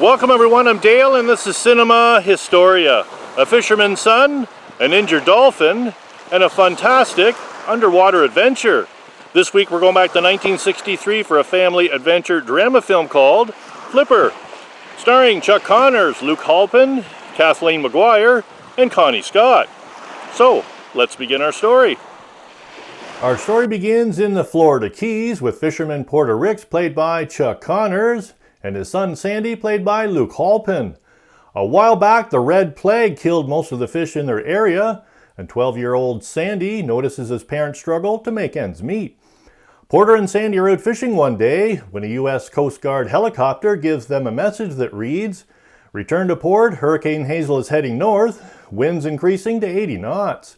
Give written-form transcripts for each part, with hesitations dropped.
Welcome everyone, I'm Dale and this is CinemaHistoria. A fisherman's son, an injured dolphin, and a fantastic underwater adventure. This week we're going back to 1963 for a family adventure drama film called Flipper, starring Chuck Connors, Luke Halpin, Kathleen McGuire, and Connie Scott. So, let's begin our story. Our story begins in the Florida Keys with fisherman Porter Ricks, played by Chuck Connors, and his son Sandy, played by Luke Halpin. A while back, the Red Plague killed most of the fish in their area, and 12-year-old Sandy notices his parents struggle to make ends meet. Porter and Sandy are out fishing one day when a U.S. Coast Guard helicopter gives them a message that reads, "Return to port, Hurricane Hazel is heading north, winds increasing to 80 knots.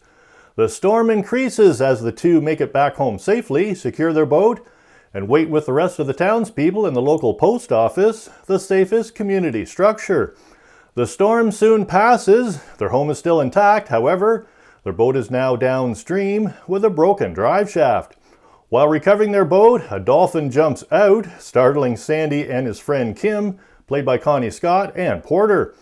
The storm increases as the two make it back home safely, secure their boat, and wait with the rest of the townspeople in the local post office, the safest community structure. The storm soon passes, their home is still intact, however, their boat is now downstream with a broken drive shaft. While recovering their boat, a dolphin jumps out, startling Sandy and his friend Kim, played by Connie Scott, and Porter.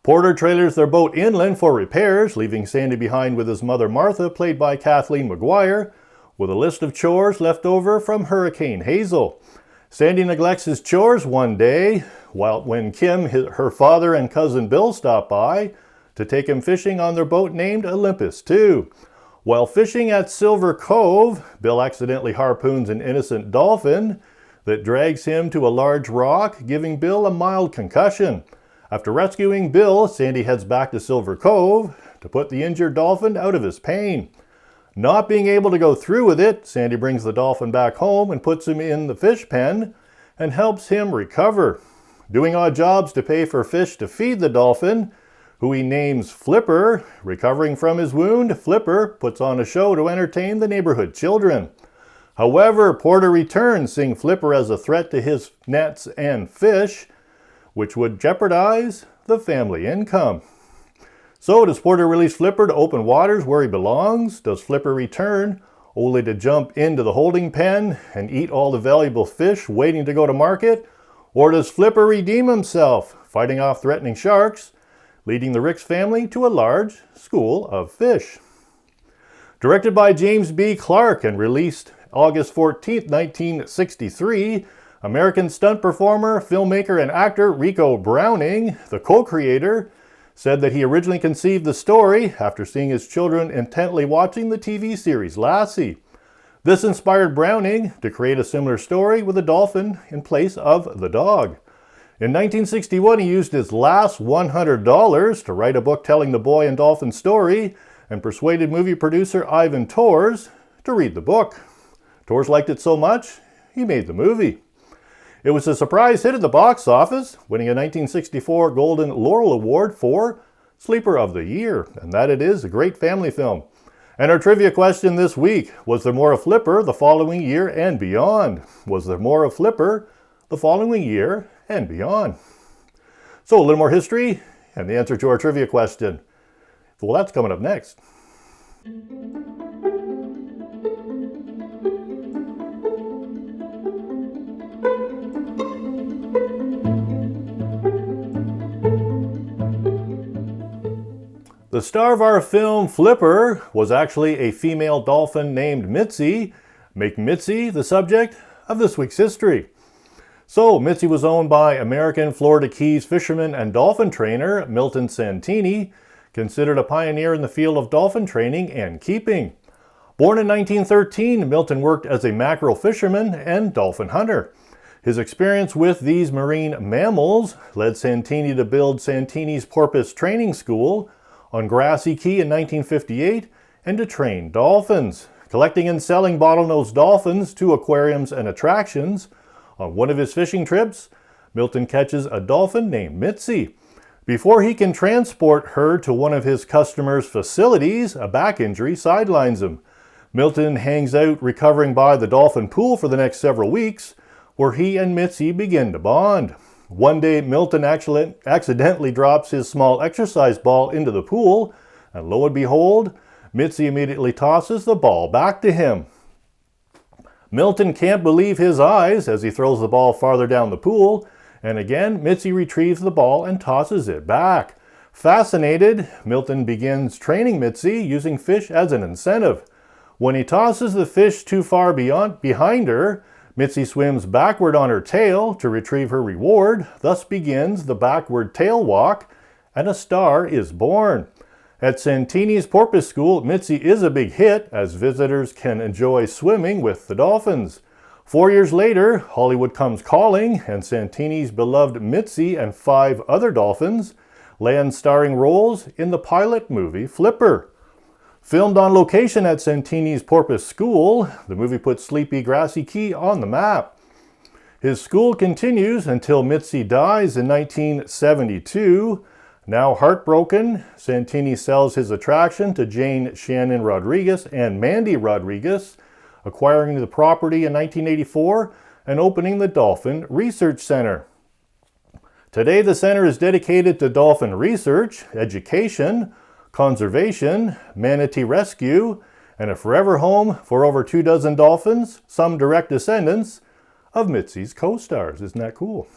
Porter trailers their boat inland for repairs, leaving Sandy behind with his mother Martha, played by Kathleen McGuire, with a list of chores left over from Hurricane Hazel. Sandy neglects his chores one day, when Kim, her father, and cousin Bill stop by to take him fishing on their boat named Olympus II. While fishing at Silver Cove, Bill accidentally harpoons an innocent dolphin that drags him to a large rock, giving Bill a mild concussion. After rescuing Bill, Sandy heads back to Silver Cove to put the injured dolphin out of his pain. Not being able to go through with it, Sandy brings the dolphin back home and puts him in the fish pen and helps him recover. Doing odd jobs to pay for fish to feed the dolphin, who he names Flipper, recovering from his wound, Flipper puts on a show to entertain the neighborhood children. However, Porter returns, seeing Flipper as a threat to his nets and fish, which would jeopardize the family income. So, does Porter release Flipper to open waters where he belongs? Does Flipper return, only to jump into the holding pen and eat all the valuable fish waiting to go to market? Or does Flipper redeem himself, fighting off threatening sharks, leading the Ricks family to a large school of fish? Directed by James B. Clark and released August 14, 1963, American stunt performer, filmmaker, and actor Rico Browning, the co-creator, said that he originally conceived the story after seeing his children intently watching the TV series Lassie. This inspired Browning to create a similar story with a dolphin in place of the dog. In 1961, he used his last $100 to write a book telling the boy and dolphin story and persuaded movie producer Ivan Tors to read the book. Tors liked it so much, he made the movie. It was a surprise hit at the box office, winning a 1964 Golden Laurel Award for Sleeper of the Year, and that it is a great family film. And our trivia question this week, was there more of Flipper the following year and beyond? Was there more of Flipper the following year and beyond? So a little more history and the answer to our trivia question. Well, that's coming up next. The star of our film, Flipper, was actually a female dolphin named Mitzi, making Mitzi the subject of this week's history. So, Mitzi was owned by American Florida Keys fisherman and dolphin trainer Milton Santini, considered a pioneer in the field of dolphin training and keeping. Born in 1913, Milton worked as a mackerel fisherman and dolphin hunter. His experience with these marine mammals led Santini to build Santini's Porpoise Training School on Grassy Key in 1958 and to train dolphins, collecting and selling bottlenose dolphins to aquariums and attractions. On one of his fishing trips, Milton catches a dolphin named Mitzi. Before he can transport her to one of his customers' facilities, a back injury sidelines him. Milton hangs out recovering by the dolphin pool for the next several weeks, where he and Mitzi begin to bond. One day, Milton accidentally drops his small exercise ball into the pool, and lo and behold, Mitzi immediately tosses the ball back to him. Milton can't believe his eyes as he throws the ball farther down the pool And again, Mitzi retrieves the ball and tosses it back. Fascinated, Milton begins training Mitzi using fish as an incentive. When he tosses the fish too far behind her, Mitzi swims backward on her tail to retrieve her reward. Thus begins the backward tail walk, and a star is born. At Santini's Porpoise School, Mitzi is a big hit as visitors can enjoy swimming with the dolphins. 4 years later, Hollywood comes calling, and Santini's beloved Mitzi and 5 other dolphins land starring roles in the pilot movie Flipper. Filmed on location at Santini's Porpoise School, the movie puts Sleepy Grassy Key on the map. His school continues until Mitzi dies in 1972. Now heartbroken, Santini sells his attraction to Jane Shannon Rodriguez and Mandy Rodriguez, acquiring the property in 1984 and opening the Dolphin Research Center. Today, the center is dedicated to dolphin research, education, conservation, manatee rescue, and a forever home for over 24 dolphins, some direct descendants of Mitzi's co-stars. Isn't that cool?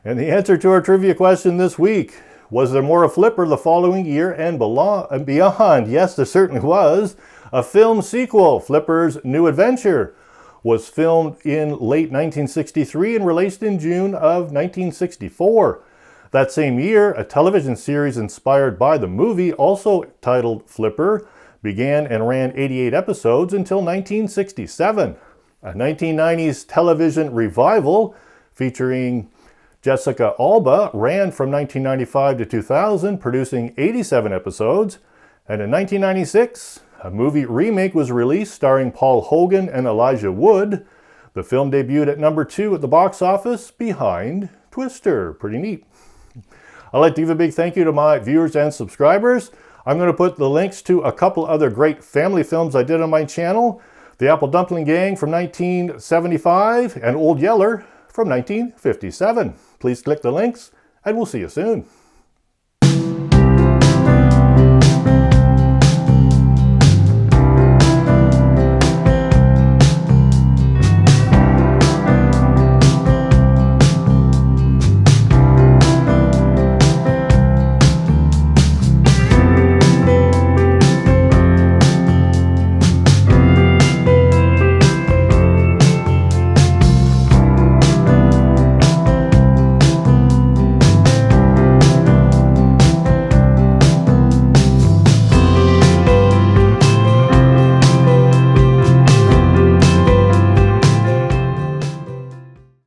And the answer to our trivia question this week: was there more of Flipper the following year and beyond? Yes, there certainly was. A film sequel, Flipper's New Adventure, was filmed in late 1963 and released in June of 1964. That same year, a television series inspired by the movie, also titled Flipper, began and ran 88 episodes until 1967. A 1990s television revival featuring Jessica Alba ran from 1995 to 2000, producing 87 episodes. And in 1996, a movie remake was released starring Paul Hogan and Elijah Wood. The film debuted at number 2 at the box office behind Twister. Pretty neat. I'd like to give a big thank you to my viewers and subscribers. I'm going to put the links to a couple other great family films I did on my channel. The Apple Dumpling Gang from 1975 and Old Yeller from 1957. Please click the links and we'll see you soon.